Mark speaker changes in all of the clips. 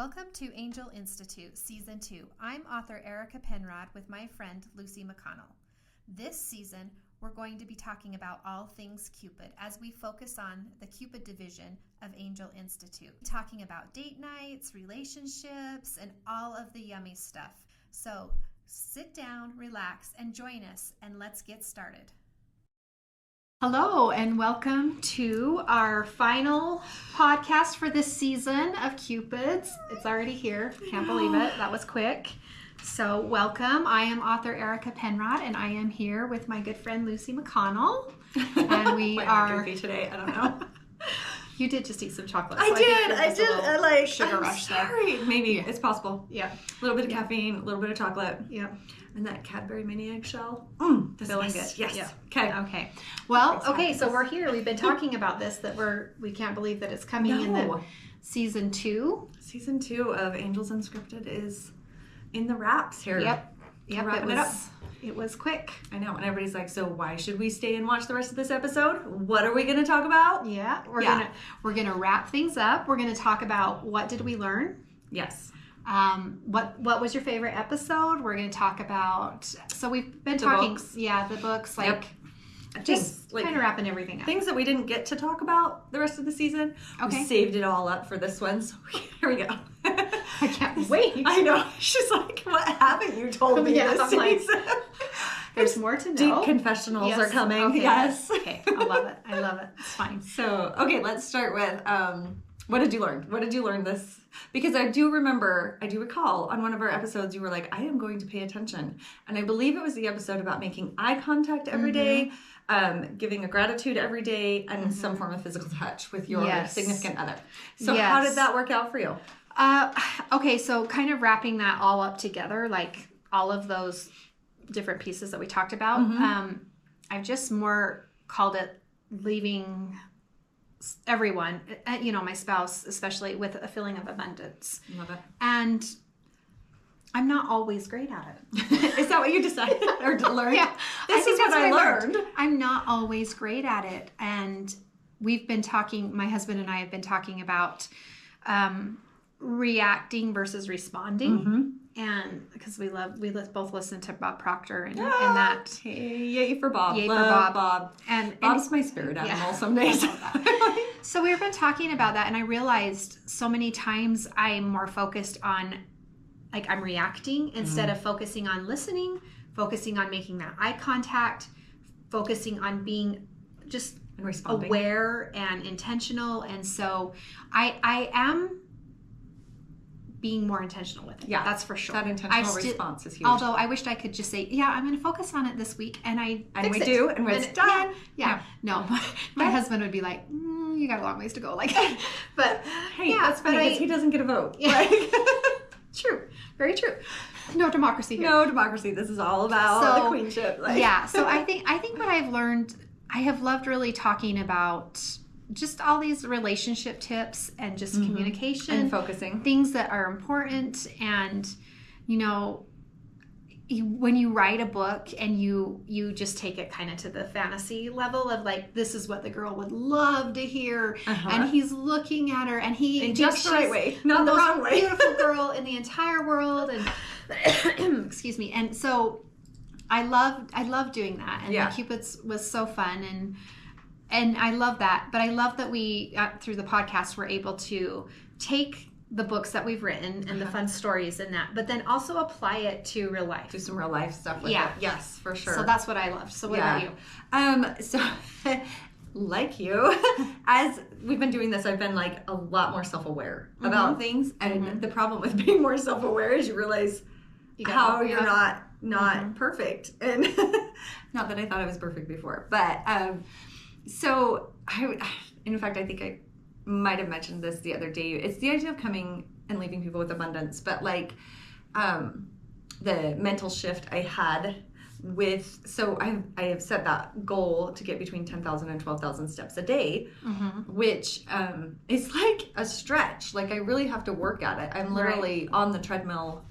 Speaker 1: Welcome to Angel Institute Season 2. I'm author Erica Penrod with my friend Lucy McConnell. This season, we're going to be talking about all things Cupid as we focus on the Cupid division of Angel Institute. Talking about date nights, relationships, and all of the yummy stuff. So sit down, relax, and join us, and let's get started. Hello, and welcome to our final podcast for this season of Cupids. It's already here. Can't believe it. That was quick. So welcome. I am author Erica Penrod, and I am here with my good friend Lucy McConnell. And we are
Speaker 2: goofy today. I don't know.
Speaker 1: You did just eat some chocolate.
Speaker 2: I did. I like
Speaker 1: sugar
Speaker 2: I'm
Speaker 1: rush
Speaker 2: sorry.
Speaker 1: there.
Speaker 2: Maybe it's possible.
Speaker 1: Yeah.
Speaker 2: A little bit of caffeine, a little bit of chocolate.
Speaker 1: Yeah.
Speaker 2: And that Cadbury mini eggshell.
Speaker 1: Feeling good.
Speaker 2: Yes.
Speaker 1: Yeah.
Speaker 2: Okay.
Speaker 1: Well, okay, so we're here. We've been talking about this, that we can't believe that it's coming in the season 2.
Speaker 2: Season 2 of Angels Unscripted is in the wraps here.
Speaker 1: Yep.
Speaker 2: Wrapping it up.
Speaker 1: It was quick.
Speaker 2: I know, and everybody's like, so why should we stay and watch the rest of this episode? What are we going to talk about?
Speaker 1: Yeah, we're gonna wrap things up. We're gonna talk about what did we learn.
Speaker 2: Yes.
Speaker 1: What was your favorite episode? We're gonna talk about. So we've been talking.
Speaker 2: Books.
Speaker 1: Yeah, the books.
Speaker 2: Yep.
Speaker 1: Just kind of wrapping everything up.
Speaker 2: Things that we didn't get to talk about the rest of the season.
Speaker 1: Okay.
Speaker 2: We saved it all up for this one. So here we go.
Speaker 1: I can't wait.
Speaker 2: I know. She's like, what haven't you told me this season?
Speaker 1: There's more to know.
Speaker 2: Deep confessionals are coming.
Speaker 1: Okay.
Speaker 2: Yes.
Speaker 1: Okay. I love it. I love it. It's fine.
Speaker 2: So, okay, let's start with what did you learn? What did you learn this? Because I do recall on one of our episodes, you were like, I am going to pay attention. And I believe it was the episode about making eye contact every day, giving a gratitude every day, and some form of physical touch with your significant other. So how did that work out for you?
Speaker 1: Okay, so kind of wrapping that all up together, like all of those different pieces that we talked about. I've just more called it leaving everyone, my spouse especially, with a feeling of abundance.
Speaker 2: Love it.
Speaker 1: And I'm not always great at it.
Speaker 2: Is that what you decided or learned?
Speaker 1: Yeah.
Speaker 2: This is what I learned.
Speaker 1: I'm not always great at it. And we've been talking, my husband and I have been talking about reacting versus responding. And because we both listen to Bob Proctor and that.
Speaker 2: Hey, yay for Bob.
Speaker 1: Yay
Speaker 2: Love
Speaker 1: for Bob. And
Speaker 2: Bob's my spirit animal some days.
Speaker 1: So we've been talking about that, and I realized so many times I'm more focused on, like, I'm reacting instead of focusing on listening, focusing on making that eye contact, focusing on being just aware and intentional. And so I am being more intentional with it. Yeah, that's for sure.
Speaker 2: That intentional response is huge.
Speaker 1: Although I wished I could just say, I'm going to focus on it this week, and
Speaker 2: we do, and when it's done.
Speaker 1: Yeah. No, my husband would be like, you got a long ways to go. Like, but
Speaker 2: hey, that's funny because he doesn't get a vote.
Speaker 1: Yeah. Like, true. Very true. No democracy here.
Speaker 2: No democracy. This is all about the queenship.
Speaker 1: Yeah. So I think what I've learned, I have loved really talking about just all these relationship tips and just communication
Speaker 2: and focusing,
Speaker 1: things that are important. And when you write a book and you just take it kind of to the fantasy level of, like, this is what the girl would love to hear, and he's looking at her and he
Speaker 2: in just the right way, not the wrong way,
Speaker 1: beautiful girl in the entire world, and excuse me. And so I love doing that, and the Cupids was so fun, and I love that. But I love that we, through the podcast, were able to take the books that we've written and the fun stories in that, but then also apply it to real life.
Speaker 2: Do some real life stuff with it. Yes, for sure.
Speaker 1: So that's what I love. So what about you?
Speaker 2: So like you, as we've been doing this, I've been like a lot more self-aware about things. And the problem with being more self-aware is you realize how you're not perfect. And not that I thought I was perfect before, but so in fact, I think I might have mentioned this the other day. It's the idea of coming and leaving people with abundance, but like the mental shift I had with, so I have set that goal to get between 10,000 and 12,000 steps a day, which is like a stretch. Like, I really have to work at it. I'm literally on the treadmill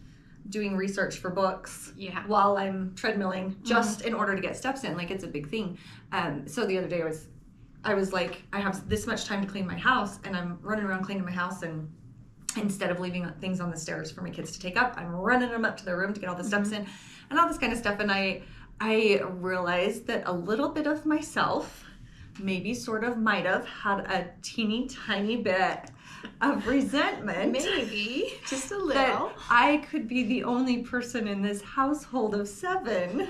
Speaker 2: doing research for books while I'm treadmilling just in order to get steps in. Like, it's a big thing. So the other day I was like, I have this much time to clean my house, and I'm running around cleaning my house, and Instead of leaving things on the stairs for my kids to take up, I'm running them up to their room to get all the steps in and all this kind of stuff. And I realized that a little bit of myself maybe sort of might have had a teeny tiny bit of resentment.
Speaker 1: Maybe. Just a little.
Speaker 2: That I could be the only person in this household of 7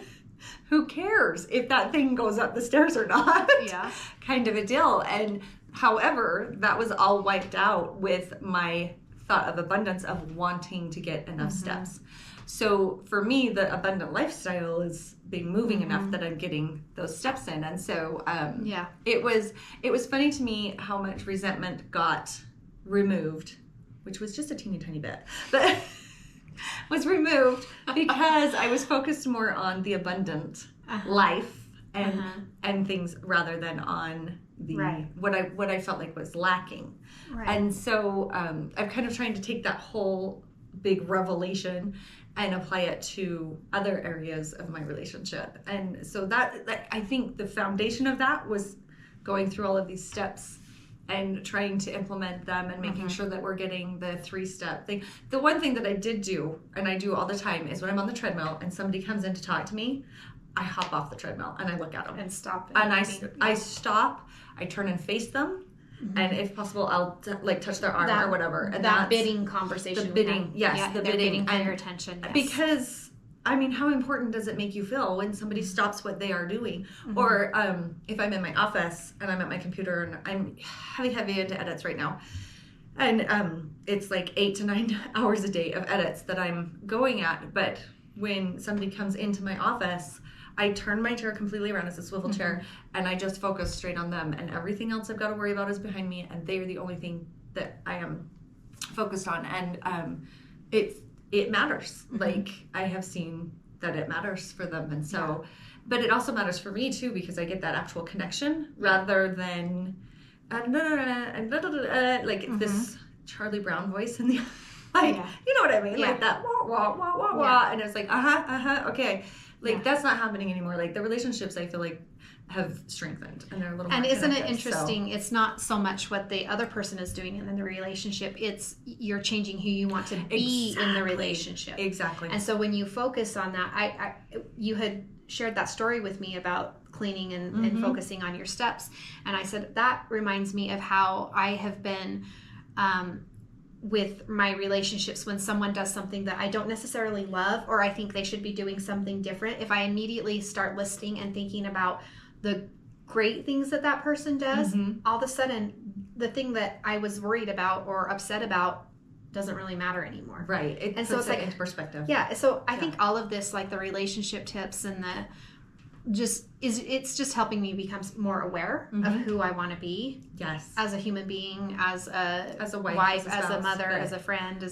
Speaker 2: who cares if that thing goes up the stairs or not.
Speaker 1: Yeah.
Speaker 2: Kind of a deal. And however, that was all wiped out with my thought of abundance of wanting to get enough steps. So for me, the abundant lifestyle is being moving enough that I'm getting those steps in. And so it was funny to me how much resentment got removed, which was just a teeny tiny bit, but was removed because I was focused more on the abundant life and things rather than on the what I felt like was lacking. Right. And so I'm kind of trying to take that whole big revelation and apply it to other areas of my relationship. And so that I think the foundation of that was going through all of these steps and trying to implement them and making sure that we're getting the 3-step thing. The one thing that I did do, and I do all the time, is when I'm on the treadmill and somebody comes in to talk to me, I hop off the treadmill and I look at them.
Speaker 1: And stop.
Speaker 2: And I stop, I turn and face them, and if possible, I'll touch their arm or whatever. And
Speaker 1: that bidding conversation.
Speaker 2: The bidding,
Speaker 1: the bidding for your attention. Yes.
Speaker 2: Because, I mean, how important does it make you feel when somebody stops what they are doing? Or if I'm in my office and I'm at my computer and I'm heavy into edits right now, and it's like 8 to 9 hours a day of edits that I'm going at, but when somebody comes into my office, I turn my chair completely around as a swivel chair, and I just focus straight on them, and everything else I've got to worry about is behind me, and they are the only thing that I am focused on. And it matters. Like, I have seen that it matters for them, and so but it also matters for me too, because I get that actual connection rather than like this Charlie Brown voice in the you know what I mean, like that wah wah wah wah wah, and it's like okay. Like, that's not happening anymore. Like, the relationships, I feel like, have strengthened, and they're a little more connected.
Speaker 1: And isn't it interesting? So. It's not so much what the other person is doing in the relationship. It's you're changing who you want to be in the relationship.
Speaker 2: Exactly.
Speaker 1: And so when you focus on that, you had shared that story with me about cleaning and focusing on your steps. And I said, that reminds me of how I have been with my relationships. When someone does something that I don't necessarily love, or I think they should be doing something different, if I immediately start listing and thinking about the great things that person does, all of a sudden the thing that I was worried about or upset about doesn't really matter anymore.
Speaker 2: Right. And so it's like into perspective.
Speaker 1: Yeah. So I think all of this, like the relationship tips and it's just helping me become more aware of who I want to be.
Speaker 2: Yes.
Speaker 1: As a human being, as a
Speaker 2: wife,
Speaker 1: as a mother, as a friend,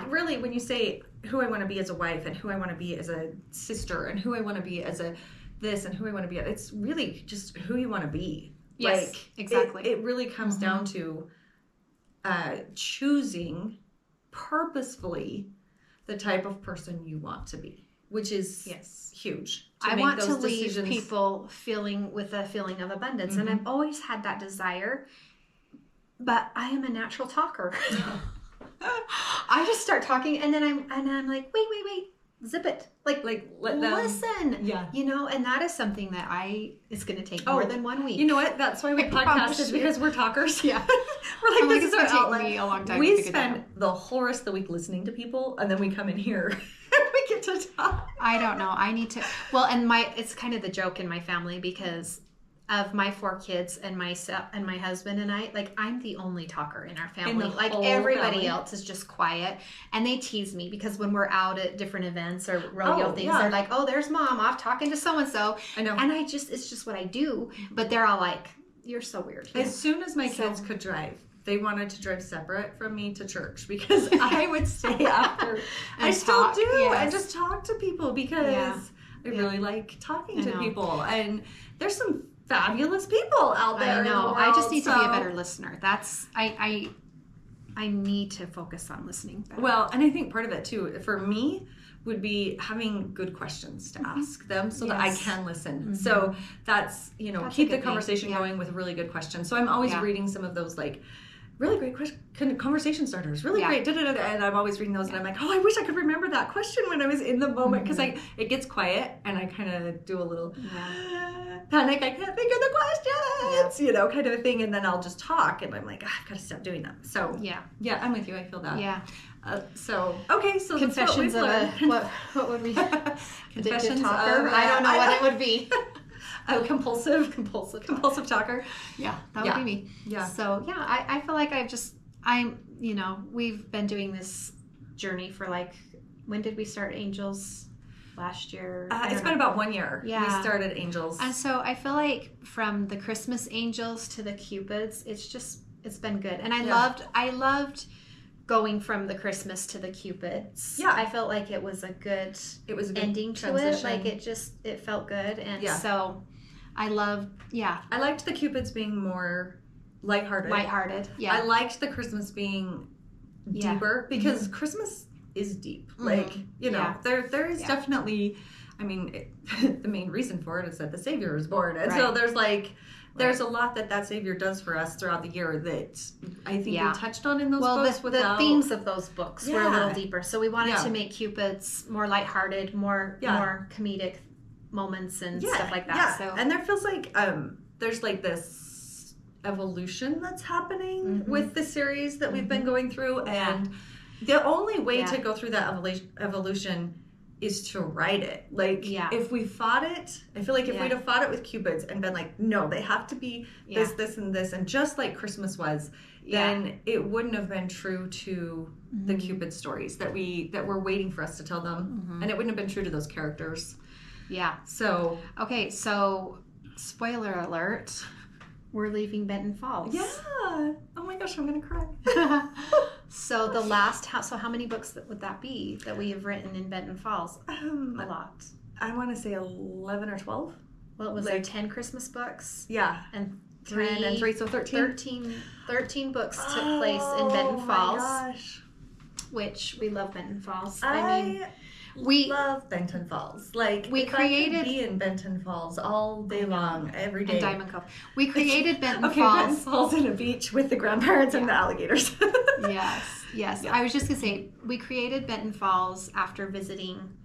Speaker 2: really, when you say who I want to be as a wife and who I want to be as a sister and who I want to be as a this and who I want to be, it's really just who you want to be.
Speaker 1: Yes,
Speaker 2: like,
Speaker 1: exactly.
Speaker 2: It really comes down to choosing purposefully the type of person you want to be, which is huge.
Speaker 1: I want to leave people with a feeling of abundance, and I've always had that desire, but I am a natural talker. I just start talking, and then I'm like, wait, zip it, like let them listen. Yeah, and that is something that it's going to take more than 1 week.
Speaker 2: You know what? That's why we podcast, is because we're talkers.
Speaker 1: Yeah,
Speaker 2: we're like, this is our
Speaker 1: outlet. Take me a long time.
Speaker 2: We spend the whole rest of the week listening to people, and then we come in here. We get to talk.
Speaker 1: I don't know. I need to. Well, and it's kind of the joke in my family, because of my 4 kids and myself and my husband and I, like, I'm the only talker in our family. Like, everybody else is just quiet, and they tease me because when we're out at different events or rodeo things, they're like, "Oh, there's Mom off talking to so and so." I know, and it's just what I do. But they're all like, "You're so weird."
Speaker 2: As soon as my kids could drive, they wanted to drive separate from me to church, because I would stay after. I still do. I just talk to people because I really like talking to people, and there's some fabulous people out there.
Speaker 1: I know. I just need to be a better listener. That's I need to focus on listening better.
Speaker 2: Well, and I think part of it too, for me, would be having good questions to ask them so that I can listen. So that's, keep the conversation going with really good questions. So I'm always reading some of those, like, really great conversation starters, really great, and I'm always reading those, and I'm like, oh, I wish I could remember that question when I was in the moment, because it gets quiet, and I kind of do a little panic, I can't think of the questions, kind of a thing, and then I'll just talk, and I'm like, I've got to stop doing that. So yeah, I'm with you. I feel that.
Speaker 1: Yeah.
Speaker 2: So
Speaker 1: confessions of what would we
Speaker 2: confessions
Speaker 1: talker? I don't know what it would be.
Speaker 2: Compulsive talker.
Speaker 1: Yeah, that would be me. Yeah. So I feel like we've been doing this journey for when did we start Angels? Last year.
Speaker 2: It's been about 1 year. Yeah. We started Angels.
Speaker 1: And so I feel like from the Christmas Angels to the Cupids, it's been good. And I loved going from the Christmas to the Cupids. Yeah. I felt like it was a good ending transition. To it. It felt good. And so I liked
Speaker 2: the Cupids being more lighthearted. Yeah. I liked the Christmas being deeper, because Christmas is deep. There is definitely, the main reason for it is that the Savior is born. And so there's a lot that Savior does for us throughout the year that I think we touched on in those books.
Speaker 1: The themes of those books were a little deeper. So we wanted to make Cupids more lighthearted, more comedic moments and stuff like that.
Speaker 2: Yeah. So, and there feels like there's this evolution that's happening with the series that we've been going through, and the only way to go through that evolution is to write it. If we fought it, I feel like if we'd have fought it with Cupids and been like, no, they have to be this, and this, and just like Christmas was, then it wouldn't have been true to the Cupid stories that were waiting for us to tell them, and it wouldn't have been true to those characters.
Speaker 1: Yeah.
Speaker 2: So
Speaker 1: okay, so spoiler alert. We're leaving Benton Falls.
Speaker 2: Yeah. Oh my gosh, I'm gonna cry.
Speaker 1: So how many books would that be that we have written in Benton Falls? A lot.
Speaker 2: I want to say 11 or 12.
Speaker 1: Well, was there 10 Christmas books?
Speaker 2: Yeah.
Speaker 1: And
Speaker 2: 10 and 3, so 13.
Speaker 1: 13 books took place in Benton Falls.
Speaker 2: Oh my gosh.
Speaker 1: Which we love Benton Falls.
Speaker 2: We love Benton Falls.
Speaker 1: We created
Speaker 2: I could be in Benton Falls all day long, every day.
Speaker 1: And Diamond Cove. We created Benton Falls.
Speaker 2: Benton Falls in a beach with the grandparents and the alligators.
Speaker 1: Yes. Yeah. I was just gonna say we created Benton Falls after visiting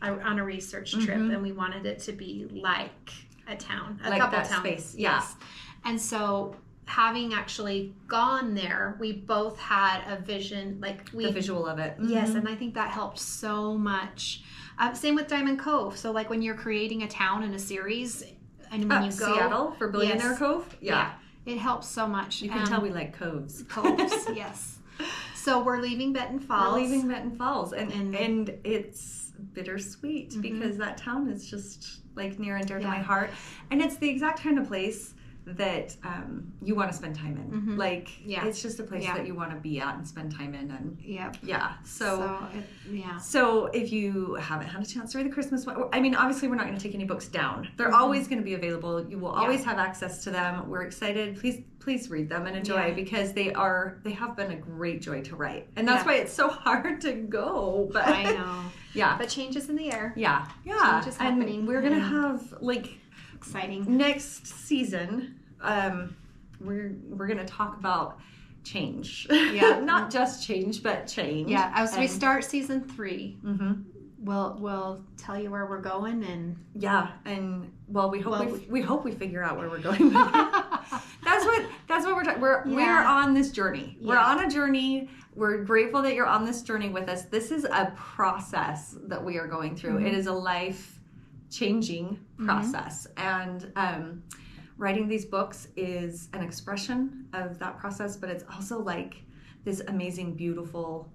Speaker 1: on a research trip, and we wanted it to be like a town, a couple towns.
Speaker 2: Space.
Speaker 1: Yes. And so, having actually gone there, we both had a vision, the
Speaker 2: visual of it.
Speaker 1: Yes, and I think that helped so much. Same with Diamond Cove. So when you're creating a town in a series, and when you go
Speaker 2: Seattle for Billionaire Cove,
Speaker 1: it helps so much.
Speaker 2: You can tell we like coves.
Speaker 1: Coves, yes. So we're leaving Benton Falls.
Speaker 2: And it's bittersweet because that town is just near and dear to my heart, and it's the exact kind of place that you want to spend time in. It's just a place that you want to be at and spend time in. And so if you haven't had a chance to read the Christmas one, obviously we're not going to take any books down. They're always going to be available. You will always have access to them. We're excited. Please read them and enjoy because they have been a great joy to write. And that's why it's so hard to go. But
Speaker 1: I know. Yeah. But change is in the air.
Speaker 2: Yeah.
Speaker 1: Change is happening.
Speaker 2: And we're going to have
Speaker 1: exciting
Speaker 2: next season. We're gonna talk about change. Not just change, but change.
Speaker 1: Yeah, as we start season 3, we'll tell you where we're going, and
Speaker 2: we hope we figure out where we're going. That's what we're talking. We're on this journey. We're on a journey. We're grateful that you're on this journey with us. This is a process that we are going through. It is a life-changing process, and writing these books is an expression of that process, but it's also this amazing, beautiful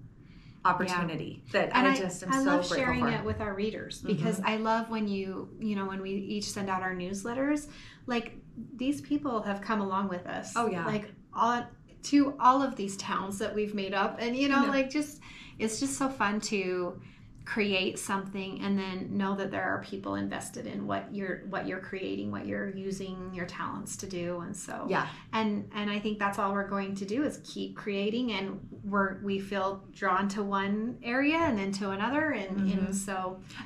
Speaker 2: opportunity that I am so grateful for.
Speaker 1: I love sharing it with our readers because I love when when we each send out our newsletters, these people have come along with us.
Speaker 2: Oh yeah.
Speaker 1: To all of these towns that we've made up, and it's just so fun to create something and then know that there are people invested in what you're creating, what you're using your talents to do. And so and I think that's all we're going to do is keep creating, and we feel drawn to one area and then to another, and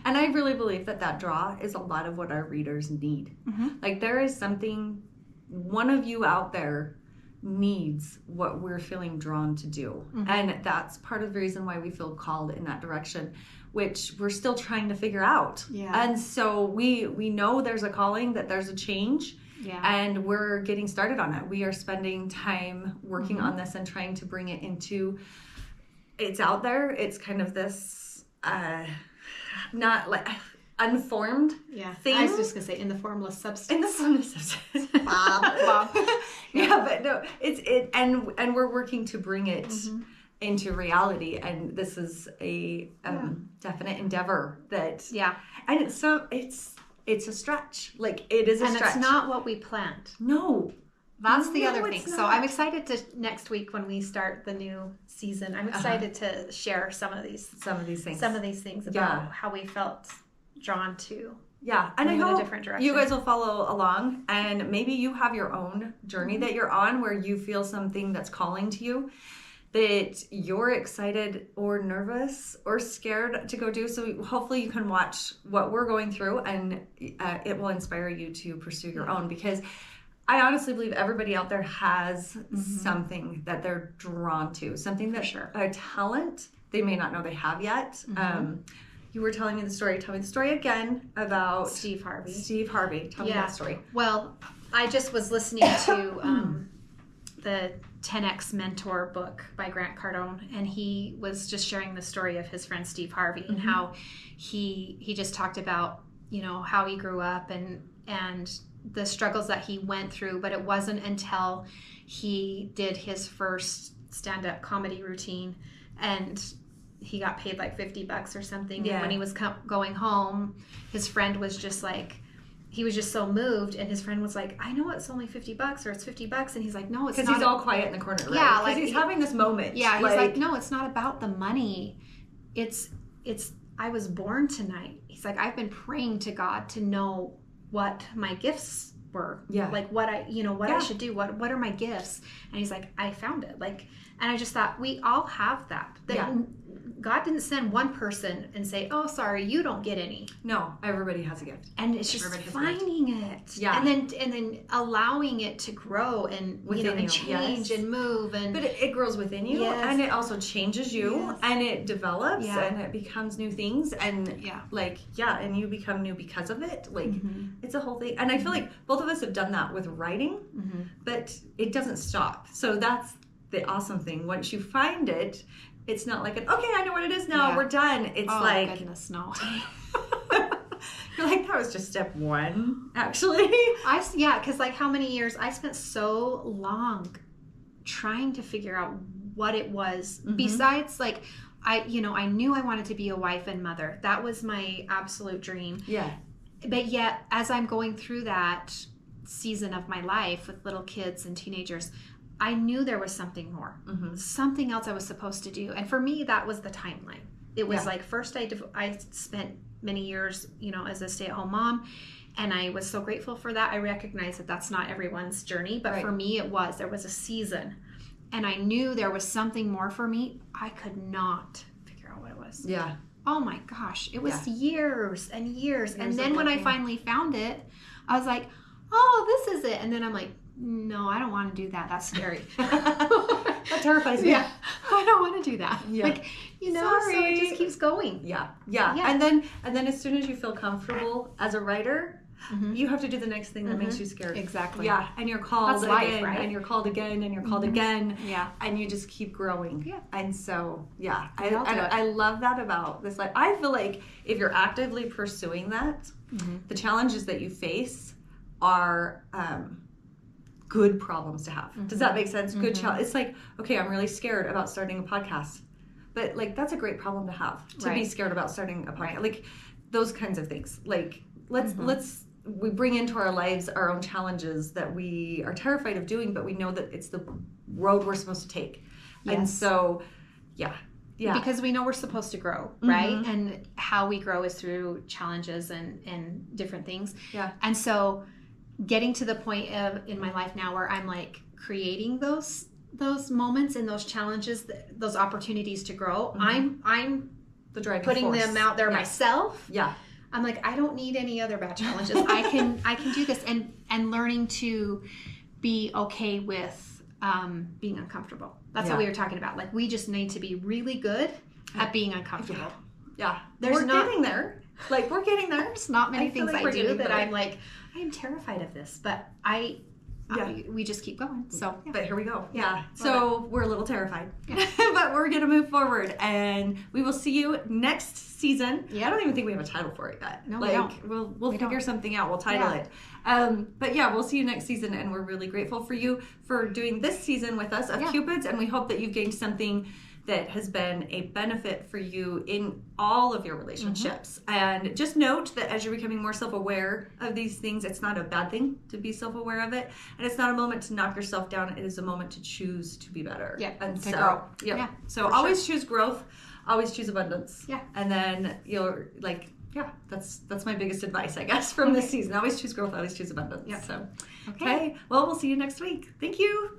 Speaker 2: I really believe that draw is a lot of what our readers need. There is something, one of you out there needs what we're feeling drawn to do. And that's part of the reason why we feel called in that direction, which we're still trying to figure out. And so we know there's a calling, that there's a change, and we're getting started on it. We are spending time working on this and trying to bring it into, it's out there. It's kind of this not like unformed thing.
Speaker 1: I was just gonna say in the formless substance.
Speaker 2: In the formless substance. Bob. Yeah, but no, and we're working to bring it into reality, and this is a definite endeavor that and it's a stretch. Like, it is a stretch.
Speaker 1: And it's not what we planned.
Speaker 2: No.
Speaker 1: That's the other thing. So I'm excited to next week when we start the new season. I'm excited to share some of these things about how we felt drawn to.
Speaker 2: Yeah, and I
Speaker 1: hope
Speaker 2: hope
Speaker 1: in a different direction.
Speaker 2: You guys will follow along, and maybe you have your own journey that you're on where you feel something that's calling to you that you're excited or nervous or scared to go do. So hopefully you can watch what we're going through, and it will inspire you to pursue your own, because I honestly believe everybody out there has something that they're drawn to, something that a talent they may not know they have yet. You were telling me the story. Tell me the story again about
Speaker 1: Steve Harvey.
Speaker 2: Tell me that story.
Speaker 1: Well, I just was listening to the 10X Mentor book by Grant Cardone, and he was just sharing the story of his friend Steve Harvey and how he just talked about, you know, how he grew up and the struggles that he went through, but it wasn't until he did his first stand-up comedy routine and he got paid like $50 or something. And when he was going home, his friend was just like, he was just so moved, and his friend was like, I know it's only $50 or it's $50. And he's like, no, it's not.
Speaker 2: Because he's all quiet in the corner, right?
Speaker 1: Yeah.
Speaker 2: Because he's having this moment.
Speaker 1: Yeah. He's like, no, it's not about the money. It's, I was born tonight. He's like, I've been praying to God to know what my gifts were. Yeah. Like what I should do. What are my gifts? And he's like, I found it. Like, and I just thought, we all have that. God didn't send one person and say, oh, sorry, you don't get any.
Speaker 2: No, everybody has a gift.
Speaker 1: And it's just finding it. Yeah. And then allowing it to grow and, and change and move.
Speaker 2: But it grows within you, and it also changes you, and it develops, and it becomes new things, and and you become new because of it. Like, it's a whole thing. And I feel like both of us have done that with writing, but it doesn't stop. So that's the awesome thing. Once you find it, it's not like okay, I know what it is now. We're done. It's like,
Speaker 1: goodness, no.
Speaker 2: You're like, that was just step one, actually.
Speaker 1: Because like how many years I spent so long trying to figure out what it was. Besides, like I knew I wanted to be a wife and mother. That was my absolute dream. Yeah. But yet, as I'm going through that season of my life with little kids and teenagers, I knew there was something more, something else I was supposed to do. And for me, that was the timeline. It was like, first I spent many years, as a stay-at-home mom, and I was so grateful for that. I recognize that that's not everyone's journey, but for me, there was a season, and I knew there was something more for me. I could not figure out what it was. Yeah. Oh my gosh. It was years and years. And then when I finally found it, I was like, oh, this is it. And then I'm like, no, I don't want to do that. That's scary.
Speaker 2: That terrifies me.
Speaker 1: Yeah. I don't want to do that. Yeah. Like, so it just keeps going.
Speaker 2: Yeah. And then as soon as you feel comfortable as a writer, you have to do the next thing that makes you scared.
Speaker 1: Exactly.
Speaker 2: Yeah. And you're called
Speaker 1: That's
Speaker 2: again,
Speaker 1: life, right?
Speaker 2: and you're called again, and you're called again.
Speaker 1: Yeah.
Speaker 2: And you just keep growing. Yeah. And so,
Speaker 1: I
Speaker 2: love that about this life. I feel like if you're actively pursuing that, the challenges that you face are good problems to have. Does that make sense? Good challenge. It's like, okay, I'm really scared about starting a podcast, but like that's a great problem to have, to be scared about starting a podcast. Like those kinds of things. Like we bring into our lives our own challenges that we are terrified of doing, but we know that it's the road we're supposed to take. Yes. And so, yeah.
Speaker 1: Because we know we're supposed to grow, right? And how we grow is through challenges and different things. Yeah. And so getting to the point in my life now where I'm like creating those moments and those challenges, those opportunities to grow. I'm
Speaker 2: the driving
Speaker 1: putting
Speaker 2: force.
Speaker 1: Them out there myself.
Speaker 2: Yeah.
Speaker 1: I'm like, I don't need any other bad challenges. I can do this, and learning to be okay with
Speaker 3: being uncomfortable. That's what we were talking about. Like, we just need to be really good at being uncomfortable.
Speaker 2: Yeah. We're getting there. Like, we're getting there.
Speaker 3: There's not many things I do that I'm like, I am terrified of this, but we just keep going. So,
Speaker 2: but here we go. Yeah. So we're a little terrified, but we're going to move forward, and we will see you next season. Yeah. I don't even think we have a title for it yet.
Speaker 3: No, we don't.
Speaker 2: We'll figure something out. We'll title it. But yeah, we'll see you next season, and we're really grateful for you for doing this season with us of Cupids, and we hope that you've gained something that has been a benefit for you in all of your relationships. And just note that as you're becoming more self-aware of these things, it's not a bad thing to be self-aware of it. And it's not a moment to knock yourself down. It is a moment to choose to be better.
Speaker 3: Yeah.
Speaker 2: And
Speaker 3: to grow.
Speaker 2: So always choose growth. Always choose abundance.
Speaker 3: Yeah.
Speaker 2: And then you'll that's my biggest advice, I guess, from this season. Always choose growth. Always choose abundance.
Speaker 3: Yeah.
Speaker 2: So, okay. Well, we'll see you next week. Thank you.